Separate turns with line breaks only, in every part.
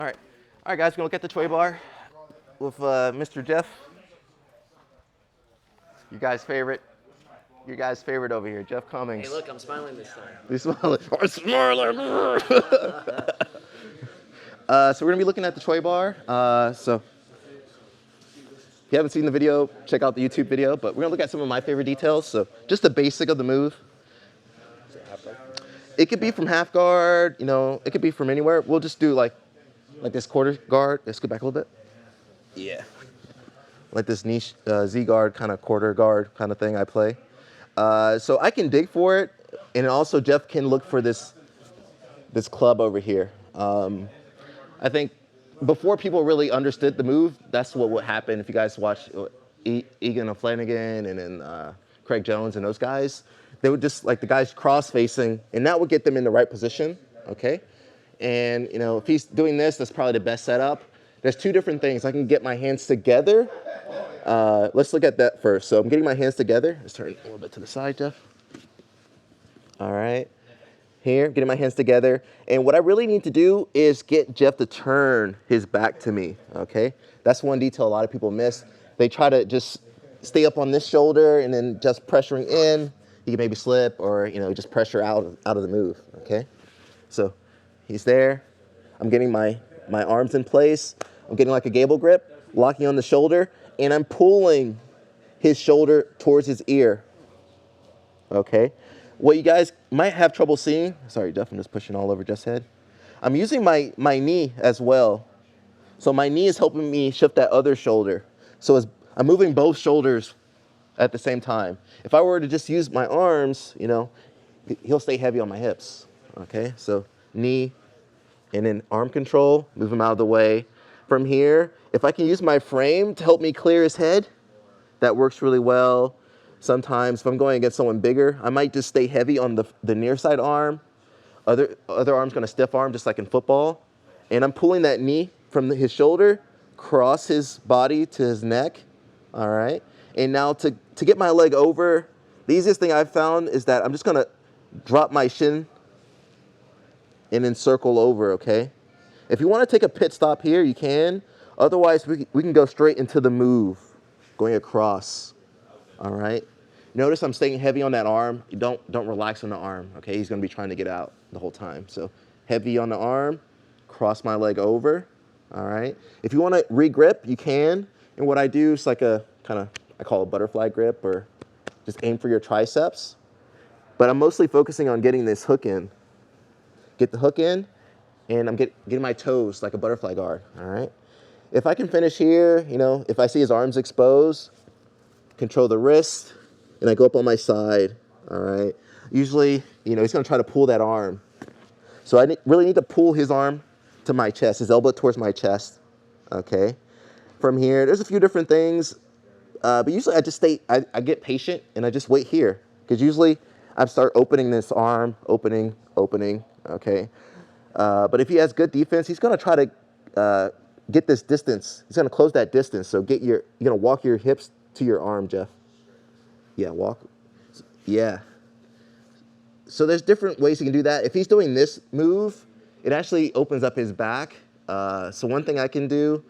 All right, guys, we're gonna look at the Choi bar with Mr. Jeff. Your guys' favorite. Your guys' favorite over here, Jeff Cummings.
Hey, look, I'm smiling this time.
You smiling? I'm smiling. So we're gonna be looking at the Choi bar. So if you haven't seen the video, check out the YouTube video. But we're gonna look at some of my favorite details. So just the basic of the move. It could be from half guard. You know, it could be from anywhere. We'll just do like this quarter guard. Let's go back a little bit. Yeah. Like this niche Z guard kind of quarter guard kind of thing I play. So I can dig for it, and also Jeff can look for this club over here. I think before people really understood the move, that's what would happen if you guys watch Egan O'Flanagan and then Craig Jones and those guys. They would just like the guys cross facing, and that would get them in the right position. Okay, and you know if he's doing this, that's probably the best setup. There's two different things. I can get my hands together. Let's look at that first. So I'm getting my hands together. Let's turn a little bit to the side, Jeff. All right. Here, getting my hands together. And what I really need to do is get Jeff to turn his back to me, okay? That's one detail a lot of people miss. They try to just stay up on this shoulder and then just pressuring in. He can maybe slip or, you know, just pressure out of the move, okay? So he's there. I'm getting my arms in place. I'm getting like a gable grip, locking on the shoulder, and I'm pulling his shoulder towards his ear, okay? What you guys might have trouble seeing, sorry, Jeff, I'm just pushing all over Jeff's head. I'm using my knee as well. So my knee is helping me shift that other shoulder. So as I'm moving both shoulders at the same time. If I were to just use my arms, you know, he'll stay heavy on my hips, okay? So knee and then arm control, move him out of the way. From here, if I can use my frame to help me clear his head, that works really well. Sometimes if I'm going against someone bigger, I might just stay heavy on the near side arm. Other arm's gonna stiff arm, just like in football. And I'm pulling that knee from his shoulder, cross his body to his neck, all right? And now to get my leg over, the easiest thing I've found is that I'm just gonna drop my shin and then circle over, okay? If you wanna take a pit stop here, you can. Otherwise, we can go straight into the move, going across, all right? Notice I'm staying heavy on that arm. You don't relax on the arm, okay? He's gonna be trying to get out the whole time. So heavy on the arm, cross my leg over, all right? If you wanna re-grip, you can. And what I do is like a I call a butterfly grip, or just aim for your triceps. But I'm mostly focusing on getting this hook in. Get the hook in, and I'm getting my toes like a butterfly guard, all right? If I can finish here, you know, if I see his arms exposed, control the wrist, and I go up on my side, all right? Usually, you know, he's gonna try to pull that arm. So I really need to pull his arm to my chest, his elbow towards my chest, okay? From here, there's a few different things, but usually I just I get patient and I just wait here, because usually I start opening this arm, opening, okay? But if he has good defense, he's gonna try to get this distance. He's gonna close that distance, so you're gonna walk your hips to your arm, Jeff. Yeah, walk. Yeah. So there's different ways you can do that. If he's doing this move, it actually opens up his back. So one thing I can do,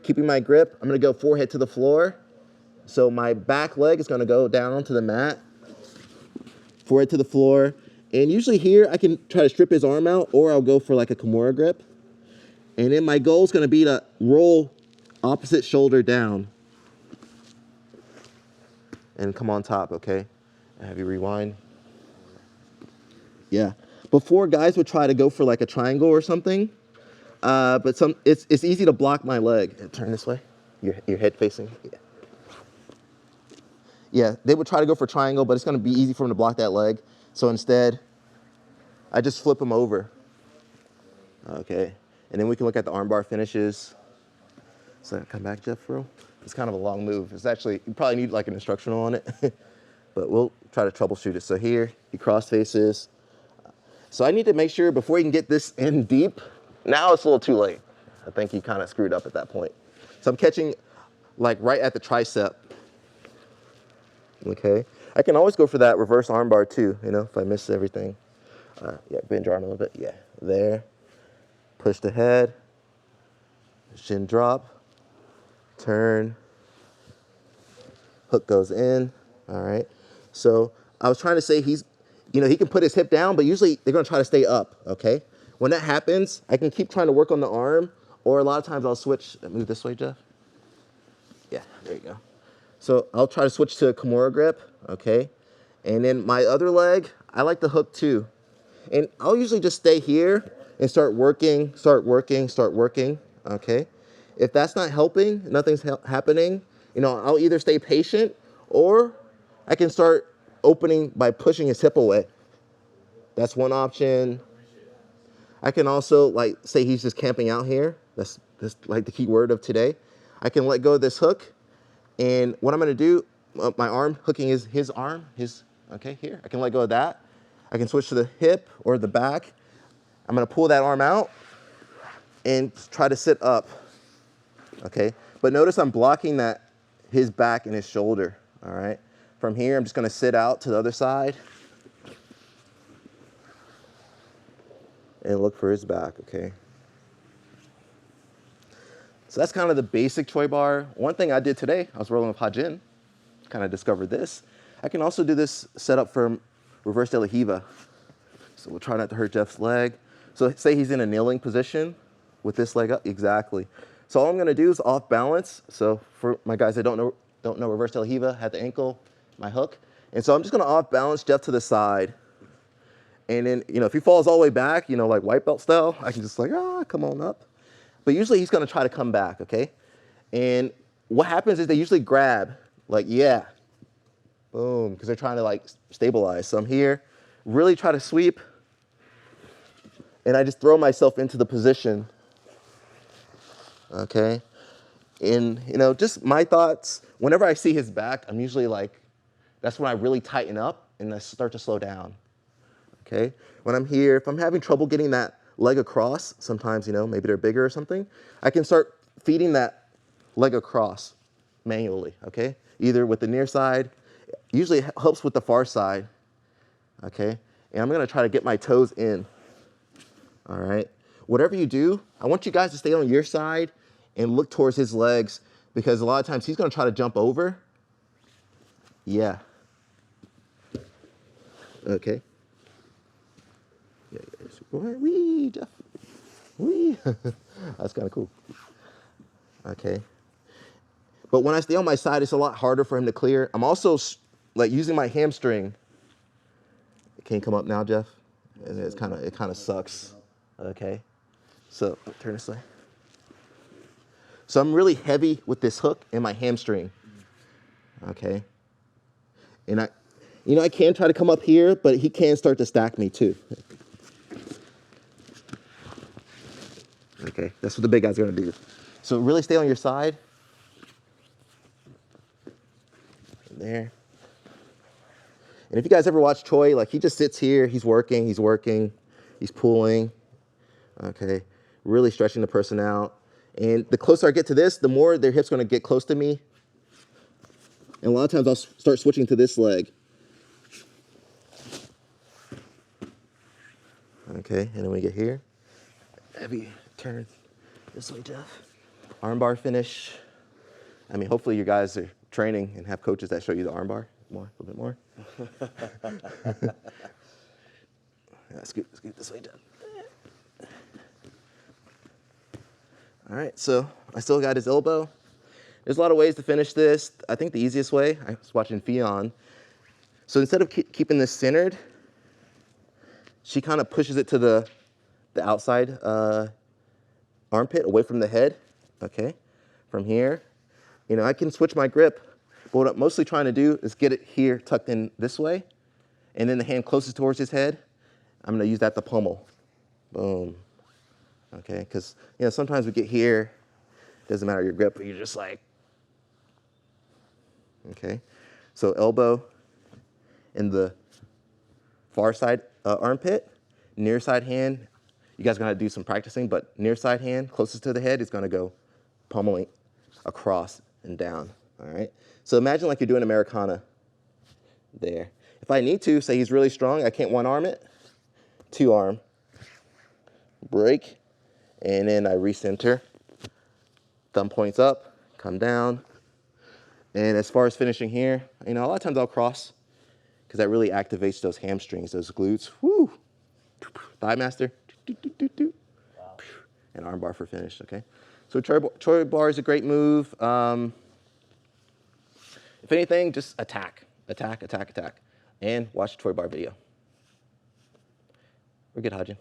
keeping my grip, I'm gonna go forehead to the floor. So my back leg is gonna go down onto the mat, forehead to the floor. And usually here, I can try to strip his arm out, or I'll go for like a Kimura grip. And then my goal is gonna be to roll opposite shoulder down and come on top, okay? I have you rewind. Yeah. Before, guys would try to go for like a triangle or something, but it's easy to block my leg. Turn this way, your head facing. Yeah. Yeah, they would try to go for triangle, but it's gonna be easy for him to block that leg. So instead, I just flip him over. Okay, and then we can look at the armbar finishes. So come back, Jeff, bro. It's kind of a long move. It's actually, you probably need like an instructional on it, but we'll try to troubleshoot it. So here, he cross faces. So I need to make sure before you can get this in deep, now it's a little too late. I think you kind of screwed up at that point. So I'm catching like right at the tricep. Okay, I can always go for that reverse armbar too, you know, if I miss everything. Yeah, bend your arm a little bit, yeah, there. Push the head, Shin drop, turn, hook goes in, all right? So I was trying to say he can put his hip down, but usually they're gonna try to stay up, okay? When that happens, I can keep trying to work on the arm, or a lot of times I'll switch, move this way, Jeff. Yeah, there you go. So I'll try to switch to a Kimura grip, okay? And then my other leg, I like the hook too. And I'll usually just stay here and start working, okay? If that's not helping, nothing's happening, I'll either stay patient or I can start opening by pushing his hip away. That's one option. I can also, like, say he's just camping out here. That's like the key word of today. I can let go of this hook, and what I'm gonna do, my arm hooking is his arm, okay, here. I can let go of that. I can switch to the hip or the back. I'm gonna pull that arm out and try to sit up, okay? But notice I'm blocking his back and his shoulder, all right? From here, I'm just gonna sit out to the other side and look for his back, okay? So that's kind of the basic Choi bar. One thing I did today, I was rolling with Hajin, kind of discovered this. I can also do this setup for reverse de la Hiva. So we'll try not to hurt Jeff's leg. So say he's in a kneeling position with this leg up, exactly. So all I'm gonna do is off balance. So for my guys that don't know reverse de la Hiva, had the ankle, my hook. And so I'm just gonna off balance Jeff to the side. And then, if he falls all the way back, like white belt style, I can just come on up. But usually he's gonna try to come back, okay? And what happens is they usually grab, yeah, boom, because they're trying to stabilize. So I'm here, really try to sweep, and I just throw myself into the position, okay? And, just my thoughts, whenever I see his back, I'm usually that's when I really tighten up and I start to slow down, okay? When I'm here, if I'm having trouble getting that leg across, sometimes, maybe they're bigger or something, I can start feeding that leg across manually, okay? Either with the near side, usually it helps with the far side, okay? And I'm gonna try to get my toes in, all right? Whatever you do, I want you guys to stay on your side and look towards his legs, because a lot of times he's gonna try to jump over. Yeah. Okay. Yeah, wee, Jeff. Wee. That's kind of cool. Okay. But when I stay on my side, it's a lot harder for him to clear. I'm also using my hamstring. Can you come up now, Jeff? And it kind of sucks. Okay. So turn this way. So I'm really heavy with this hook and my hamstring. Okay. And I can try to come up here, but he can start to stack me too. Okay, that's what the big guy's gonna do. So really stay on your side. There. And if you guys ever watch Choi, he just sits here, he's working, he's pulling. Okay, really stretching the person out. And the closer I get to this, the more their hip's gonna get close to me. And a lot of times I'll start switching to this leg. Okay, and then we get here. Heavy turn this way, Jeff. Armbar finish. I mean, hopefully you guys are training and have coaches that show you the armbar a little bit more. Scoot this way, Jeff. All right, so I still got his elbow. There's a lot of ways to finish this. I think the easiest way, I was watching Fionn. So instead of keeping this centered, she kind of pushes it to the outside armpit, away from the head, okay? From here, I can switch my grip, but what I'm mostly trying to do is get it here tucked in this way, and then the hand closest towards his head, I'm gonna use that to pummel. Boom. Okay, because sometimes we get here, doesn't matter your grip, but you're just okay. So elbow in the far side armpit, near side hand, you guys are gonna do some practicing, but near side hand, closest to the head, is gonna go pummeling across and down, all right? So imagine you're doing Americana there. If I need to, say he's really strong, I can't one arm it, two arm, break, and then I recenter, Thumb points up, come down. And as far as finishing here, a lot of times I'll cross because that really activates those hamstrings, those glutes. Woo! Thigh master.
Wow.
And arm bar for finish, okay? So Choi bar is a great move. If anything, just attack. Attack, attack, attack. And watch the Choi bar video. We're good, Hajin.